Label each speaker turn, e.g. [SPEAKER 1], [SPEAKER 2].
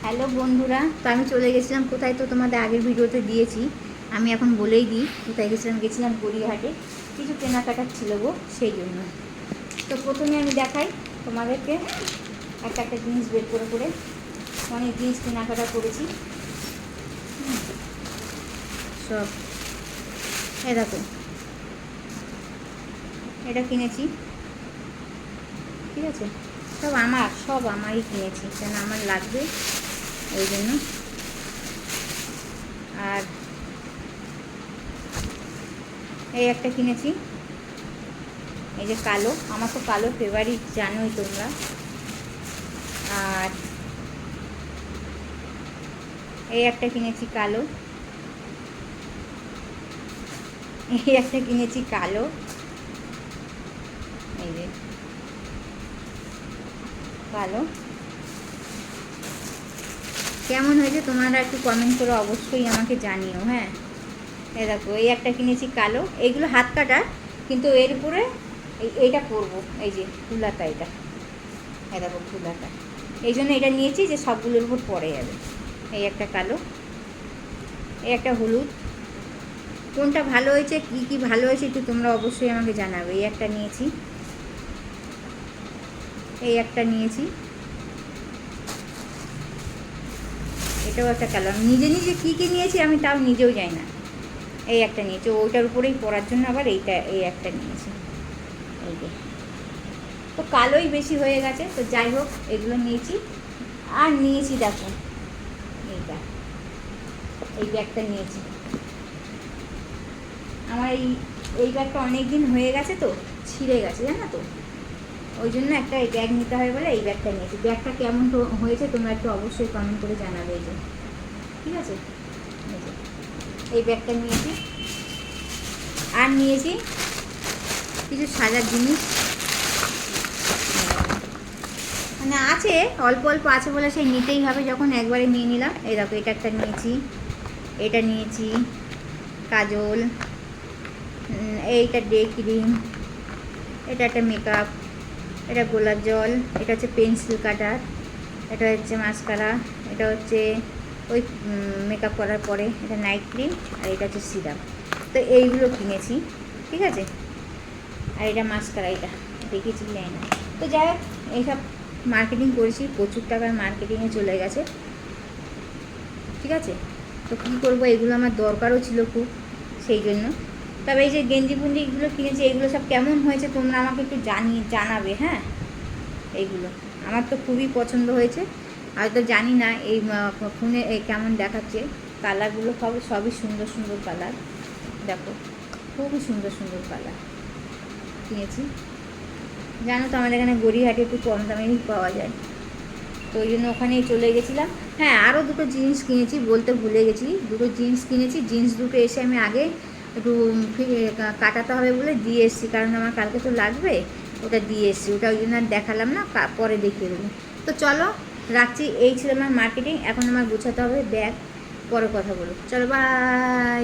[SPEAKER 1] Hello বন্ধুরা, তো আমি চলে গেছিলাম কোথায়, তো তোমাদের আগের ভিডিওতে দিয়েছি। আমি এখন বলেই দিই কোথায় গেছিলাম গড়িয়াহাটে কিছু কেনাকাটার ছিল গো, সেই জন্য। তো প্রথমে আমি দেখাই তোমাদেরকে একটা একটা জিনিস বের করে করে। অনেক জিনিস কেনাকাটা করেছি সব। এই দেখো, এটা কিনেছি, ঠিক আছে। সব আমারই কিনেছি, কেন আমার লাগবে ওই জন্য। আর এই একটা কিনেছি, এই যে কালো, আমার তো কালো ফেভারিট জানোই তোমরা। আর এই একটা কিনেছি কালো, এই একটা কিনেছি কালো, এই যে কালো। কেমন হয়েছে তোমরা একটু কমেন্ট করে অবশ্যই আমাকে জানিও, হ্যাঁ। এই দেখো, এই একটা কিনেছি কালো, এইগুলো হাত কাটা, কিন্তু এর উপরে এইটা পরবো, এই যে ফুলাটা, এটা এই দেখো ফুলাটা, এই জন্য এটা নিয়েছি যে সবগুলোর উপর পরে যাবে। এই একটা কালো, এই একটা হলুদ। কোনটা ভালো হয়েছে, কি কি ভালো হয়েছে একটু তোমরা অবশ্যই আমাকে জানাবে। এই একটা নিয়েছি, এই একটা নিয়েছি, এটাও একটা কালো। আমি নিজে নিজে কী কী নিয়েছি আমি তাও নিজেও জানি না। এই একটা নিয়েছি, ওইটার উপরেই পরার জন্য আবার এই একটা নিয়েছি, এই যে। তো কালোই বেশি হয়ে গেছে, তো যাই হোক এগুলো নিয়েছি। আর নিয়েছি দেখো এইটা, এই ব্যাগটা নিয়েছি। আমার এই ব্যাগটা অনেক দিন হয়ে গেছে, তো ছিঁড়ে গেছে জানো তো, ওই জন্য একটা এই ব্যাগ নিতে হবে বলে এই ব্যাগটা নিয়েছি। ব্যাগটা কেমন হয়েছে তোমরা একটু অবশ্যই কমেন্ট করে জানাবে, এই যে, ঠিক আছে। এই যে এই ব্যাগটা নিয়েছি। আর নিয়েছি কিছু সাজার জিনিস, মানে আছে অল্প অল্প আছে বলে সেই নিতেই হবে যখন, একবারে নিয়ে নিলাম। এই দেখো, এটা একটা নিয়েছি, এটা নিয়েছি কাজল, এইটা ডে ক্রিম, এটা একটা মেকআপ, এটা গোলাপ জল, এটা হচ্ছে পেন্সিল কাটার, এটা হচ্ছে মাস্কারা, এটা হচ্ছে ওই মেকআপ করার পরে, এটা নাইট ক্রিম, আর এটা হচ্ছে সিরাম। তো এইগুলো কিনেছি, ঠিক আছে। আর এটা মাস্কারা, এটা দেখেছি যাই না। তো যাই হোক, এইসব মার্কেটিং করেছি, প্রচুর টাকার মার্কেটিংয়ে চলে গেছে, ঠিক আছে। তো কী করবো, এগুলো আমার দরকারও ছিল খুব, সেই জন্য। তবে এই যে গেঞ্জি পুঞ্জিগুলো কিনেছি, এইগুলো সব কেমন হয়েছে তোমরা আমাকে একটু জানাবে, হ্যাঁ। এইগুলো আমার তো খুবই পছন্দ হয়েছে। আর তো জানি না এই ফোনে কেমন দেখাচ্ছে, কালারগুলো সবই সুন্দর সুন্দর কালার, দেখো খুবই সুন্দর সুন্দর কালার কিনেছি। জানো তো আমাদের এখানে গড়িয়াহাটে একটু কম দামেই পাওয়া যায়, তো ওই জন্য ওখানেই চলে গেছিলাম। হ্যাঁ, আরও দুটো জিন্স কিনেছি, বলতে ভুলে গেছি, দুটো জিন্স কিনেছি। জিন্স দুটো এসে আমি আগে একটু কাটাতে হবে বলে দিয়ে এসেছি, কারণ আমার কালকে তো লাগবে, ওটা দিয়ে এসেছি। ওটা ওই জন্য আর দেখালাম না, পরে দেখিয়ে দেবো। তো চলো রাখছি, এই ছিল আমার মার্কেটিং। এখন আমার গোছাতে হবে ব্যাগ, পরে কথা বলো, চলো বাই।